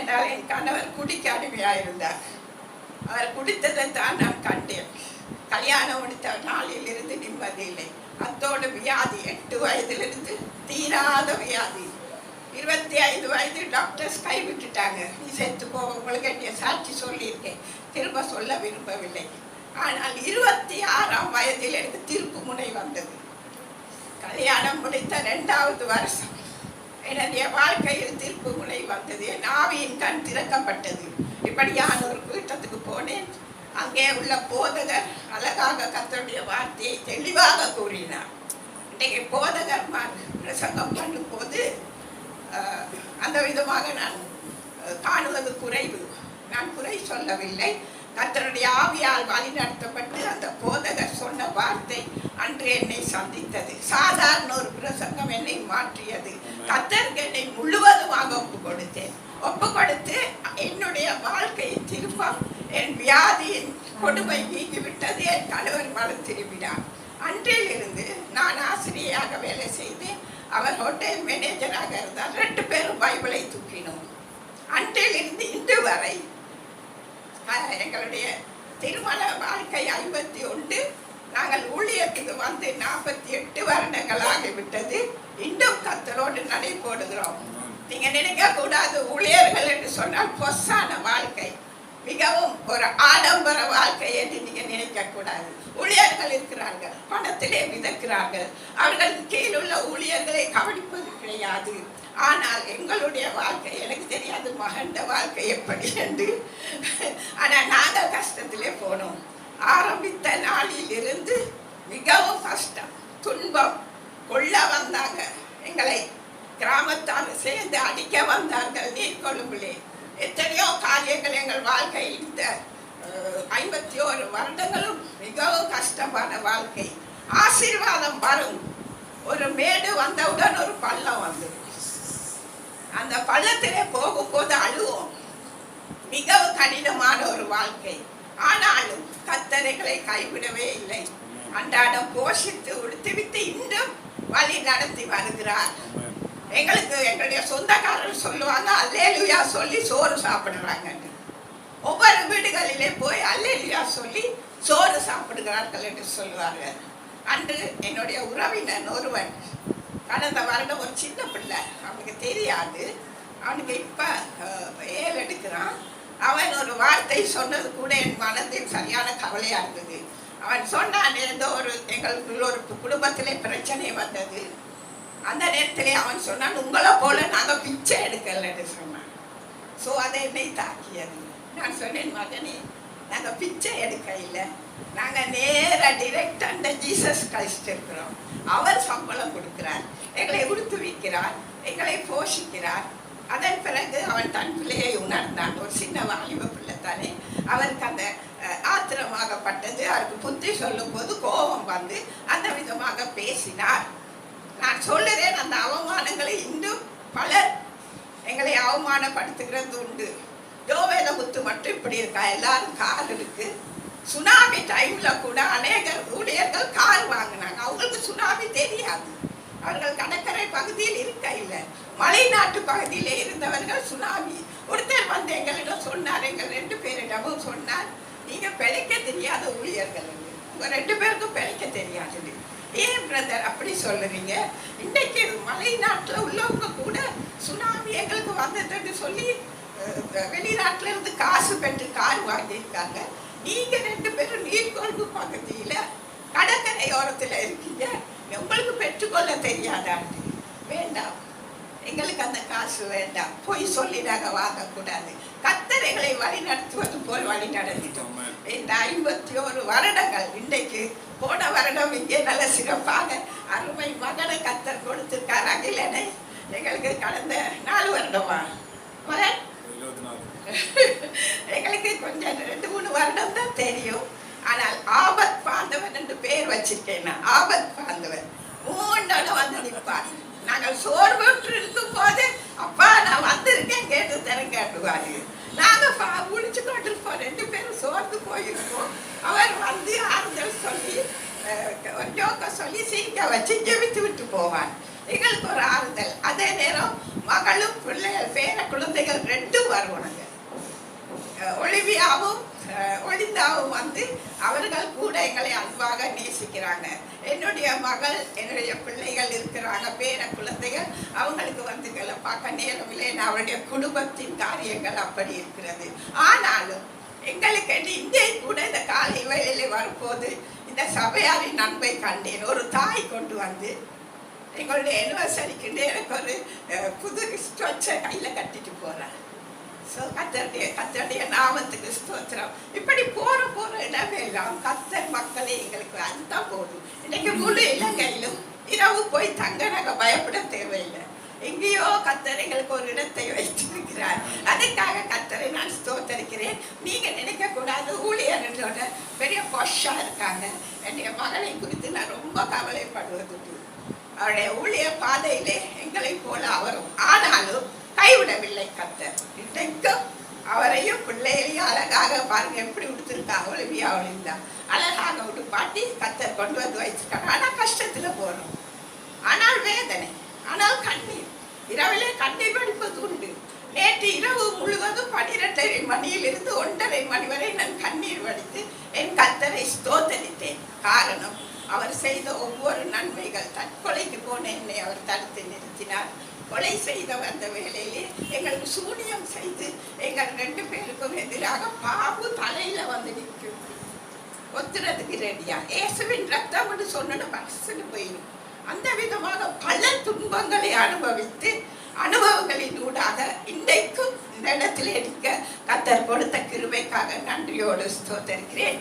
ஏனென்றால் என் கணவர் குடிக்க அடிமையாயிருந்தார். அவர் குடித்ததை தான் நான் கண்டேன். கல்யாணம் முடித்த நாளிலிருந்து நிம்மதி இல்லை. அத்தோடு வியாதி 8 வயதிலிருந்து தீராத வியாதி. 25 வயது டாக்டர்ஸ் கைவிட்டுட்டாங்க. நீ செத்து போக, உங்களுக்கு என்னுடைய சாட்சி சொல்லியிருக்கேன், திரும்ப சொல்ல விரும்பவில்லை. ஆனால் 26ஆம் வயதில் எனக்கு திருப்பு முனை வந்தது. கல்யாணம் முடித்த 2வது வருஷம் என்னுடைய வாழ்க்கையில் திருப்பு முனை வந்தது. என் ஆவியின் கண் திறக்கப்பட்டது. இப்படியான ஒரு கூட்டத்துக்கு போனேன். அங்கே உள்ள போதகர் அழகாக கர்த்தருடைய வார்த்தையை தெளிவாக கூறினார். இன்றைக்கு போதகர் பிரசங்கம் பண்ணும்போது அந்த விதமாக நான் காணுவது குறைவு. நான் குறை சொல்லவில்லை. கர்த்தருடைய ஆவியால் வழி நடத்தப்பட்டு அந்த போதகர் சொன்ன வார்த்தை அன்று என்னை சந்தித்தது. சாதாரண ஒரு பிரசங்கம் என்னை மாற்றியது. கர்த்தருக்கு என்னை முழுவதுமாக ஒப்பு கொடுத்து என்னுடைய வாழ்க்கையை திரும்ப என் வியாதியின் கொடுமை நீங்கிவிட்டது. என் கணவர் மனம் திரும்பினார். அன்றிலிருந்து நான் ஆசிரியராக வேலை செய்தேன். அவர் ஹோட்டல் மேனேஜராக இருந்தார். 2 பேரும் பைபிளை தூக்கினோம். அன்றிலிருந்து இன்று வரை எங்களுடைய திருமண வாழ்க்கை 51. நாங்கள் ஊழியத்துக்கு வந்து 48 வருடங்கள் ஆகிவிட்டது. இன்னும் கர்த்தரோடு நடை போடுகிறோம். நீங்க நினைக்க கூடாது ஊழியர்கள் என்று சொன்னால் பொஸ்ஸான வாழ்க்கை, மிகவும் ஒரு ஆடம்பர வாழ்க்கை என்று நீங்க நினைக்க கூடாது. ஊழியர்கள் இருக்கிறார்கள், பணத்திலே மிதக்கிறார்கள். அவர்களுக்கு கீழுள்ள ஊழியர்களை கவனிப்பது கிடையாது. ஆனால் எங்களுடைய வாழ்க்கை எனக்கு தெரியாது மகண்ட வாழ்க்கை எப்படி என்று. ஆனால் நாங்கள் கஷ்டத்திலே போனோம். ஆரம்பித்த நாளில் இருந்து மிகவும் கஷ்டம், துன்பம். கொள்ள வந்தாங்க, எங்களை கிராமத்தார் சேர்ந்து அடிக்க வந்தார்கள் நீர்கொழும்பிலே. எத்தனையோ காரியங்கள் எங்கள் வாழ்க்கையில் இந்த 51 வருடங்களும் மிகவும் கஷ்டமான வாழ்க்கை. ஆசீர்வாதம் வரும். ஒரு மேடு வந்தவுடன் ஒரு பள்ளம் வந்துடும். அந்த பள்ளத்திலே போகும்போது அழுவோம். மிகவும் கடினமான ஒரு வாழ்க்கை. ஆனாலும் கர்த்தரைகளை கைவிடவே இல்லை. அன்றாடம் போஷித்து உடுத்திவிட்டு இன்னும் வழி நடத்தி வருகிறார். எங்களுக்கு எங்களுடைய சொந்தக்காரர்கள் சொல்லுவாங்க, அல்லேலூயா சொல்லி சோறு சாப்பிடுறாங்க. ஒவ்வொரு வீடுகளிலே போய் அல்லேலூயா சொல்லி சோறு சாப்பிடுகிறார்கள் என்று சொல்லுவார்கள். அன்று என்னுடைய உறவினர் ஒருவன் கடந்த வருடம் ஒரு சின்ன பிள்ளை, அவனுக்கு தெரியாது, அவனுக்கு இப்போ 7 எடுக்கிறான். அவன் ஒரு வார்த்தை சொன்னது கூட என் மனதில் சரியான கவலையாக இருந்தது. அவன் சொன்னான், ஏதோ ஒரு எங்களுக்குள்ள ஒரு குடும்பத்திலே பிரச்சனை வந்தது. அந்த நேரத்திலே அவன் சொன்னான், உங்களை போல நாங்கள் பிச்சை எடுக்கலன்னு சொன்னான். ஸோ அதை என்னை தாக்கியது. நான் சொன்னேன், மகனே நாங்கள் பிச்சை எடுக்க இல்லை, நாங்கள் டிரெக்ட் அந்த ஜீசஸ் கிரைஸ்ட் இருக்கிறோம். அவர் சம்பளம் கொடுக்கிறார், எங்களை உடுத்து வைக்கிறார், எங்களை போஷிக்கிறார். அதன் பிறகு அவன் தன் பிள்ளையை உணர்ந்தான். ஒரு சின்ன வாலிப பிள்ளை தானே, அவருக்கு அந்த ஆத்திரமாகப்பட்டது. அவருக்கு புத்தி சொல்லும் போது கோபம் வந்து அந்த விதமாக பேசினார். நான் சொல்லுறேன், அந்த அவமானங்களை இன்னும் பலர் எங்களை அவமானப்படுத்துகிறது உண்டு. யோவேல முத்து மட்டும் இப்படி இருக்கா, எல்லாரும் கார் இருக்கு. சுனாமி டைம்ல கூட அநேக ஊழியர்கள் கார் வாங்கினாங்க. அவங்களுக்கு சுனாமி தெரியாது, அவர்கள் கடற்கரை பகுதியில் இருக்க இல்லை, மலைநாட்டு பகுதியில இருந்தவர்கள். சுனாமி ஒருத்தர் வந்து எங்களிடம் சொன்னார், எங்கள் 2 பேரிடமும் சொன்னார், நீங்க பிழைக்க தெரியாத ஊழியர்கள், உங்க 2 பேருக்கும் பிழைக்க தெரியாது. ஏன் பிரதர் அப்படி சொல்லுறீங்க? இன்னைக்கு மலைநாட்டில் உள்ளவங்க கூட சுனாமி எங்களுக்கு வந்ததுன்னு சொல்லி வெளிநாட்டில இருந்து காசு பெற்று கார் வாங்கியிருக்காங்க. நீங்க 2 பேரும் நீர்கொழும்பு பகுதியில கடற்கரையோரத்தில் இருக்கீங்க, உங்களுக்கு பெற்றுக்கொள்ள தெரியாதாண்டு. வேண்டாம், எங்களுக்கு அந்த காசு வேண்டாம், பொய் சொல்லி நாங்கள் வாங்கக்கூடாது. கர்த்தரைகளை வழி நடத்துவது போல் வழி நடத்திட்டோம். இந்த 51 வருடங்கள். இன்றைக்கு போன வருடம் இங்கே நல்ல சிறப்பாக அருமை மகனை கர்த்தர் கொடுத்திருக்கார். அகிலனை எங்களுக்கு கடந்த 4 வருடமா மகன் எங்களுக்கு கொஞ்சம் 2-3 வருடம் தான் தெரியும். ஆனால் ஆபத் பாந்தவன் என்று பெயர் வச்சிருக்கேன். ஆபத் பாந்தவன் 3 நாள் வந்து நிற்பார். நாங்கள் சோர்வு இருக்கும் போது, அப்பா நான் வந்திருக்கேன் கேட்டு தரம் கேட்டுவாரு. நாங்கள் முடிச்சு கொண்டிருப்போம், 2 பேரும் சோர்ந்து போயிருக்கோம். அவர் வந்து ஆறுதல் சொல்லி ஜோக்க சொல்லி சீக்க வச்சு ஜெபித்து விட்டு போவார். எங்களுக்கு ஒரு ஆறுதல். அதே நேரம் மகளும் பிள்ளைகள் பேர குழந்தைகள் 2 வருவாங்க. ஒலிவியாவும் ஒளிந்தாவும் வந்து அவர்கள் கூட எங்களை அன்பாக நேசிக்கிறாங்க. என்னுடைய மகள் என்னுடைய பிள்ளைகள் இருக்கிறாங்க, பேர குழந்தைகள், அவங்களுக்கு வந்து எங்களை பார்க்க நேரமில்லை. அவருடைய குடும்பத்தின் காரியங்கள் அப்படி இருக்கிறது. ஆனாலும் எங்களுக்கு இங்கே கூட இந்த காலை வேளையில வரும்போது இந்த சபையாரின் அன்பை கண்டேன். ஒரு தாய் கொண்டு வந்து எங்களுடைய anniversary-க்கு எனக்கு ஒரு புது ஸ்ட்ரெச்சை கையில கட்டிட்டு போறேன். கர்த்தருடைய நாமத்துக்கு ஸ்தோத்திரம். இப்படி போற இடமெல்லாம் கர்த்தர் மக்களே எங்களுக்கு அதுதான் போதும். இன்னைக்கு முழு இலங்கையிலும் இரவு போய் தங்க நாங்க பயப்பட தேவையில்லை. எங்கேயோ கர்த்தர் எங்களுக்கு ஒரு இடத்தை வைத்திருக்கிறார். அதுக்காக கர்த்தரை நான் ஸ்தோத்தரிக்கிறேன். நீங்க நினைக்க கூடாது ஊழியர்களோட பெரிய பொஷா இருக்காங்க. என்னுடைய மகளை குறித்து நான் ரொம்ப கவலைப்படுவது. அவருடைய ஊழிய பாதையிலே எங்களை போல அவரும் ஆனாலும் கைவிடவில்லை கர்த்தர். இன்றைக்கும் அவரையும் பிள்ளைகளையும் அழகாக பாருங்க எப்படி உடுத்திருக்காங்க. ஒலிவியாவிலிருந்தா அழகாக உடுப்பாட்டி கர்த்தர் கொண்டு வந்து வச்சிருக்காங்க. ஆனா கஷ்டத்துல போறோம், ஆனால் வேதனை, ஆனால் கண்ணீர். இரவிலே கண்ணீர் வடிப்பது உண்டு. நேற்று இரவு முழுவதும் 12:30 மணியிலிருந்து 1:30 மணி வரை நான் கண்ணீர் வடித்து என் கர்த்தரை ஸ்தோத்தரித்தேன். காரணம், அவர் செய்த ஒவ்வொரு நன்மைகள். தற்கொலைக்கு போன என்னை அவர் தடுத்து நிறுத்தினார். கொலை செய்த அந்த வேளையிலே எங்களுக்கு சூனியம் செய்து எங்கள் 2 பேருக்கும் எதிராக பாம்பு தலையில வந்து நிற்கும். ஒத்துறதுக்கு ரெடியா இயேசுவின் ரத்தம் என்று சொன்ன மனசுன்னு போயிடும். அந்த விதமாக பல துன்பங்களை அனுபவித்து அனுபவங்களின் ஊடாக இன்றைக்கும் இந்த இடத்தில் இருக்க கர்த்தர் கொடுத்த கிருபைக்காக நன்றியோடு ஸ்தோத்தரிக்கிறேன்.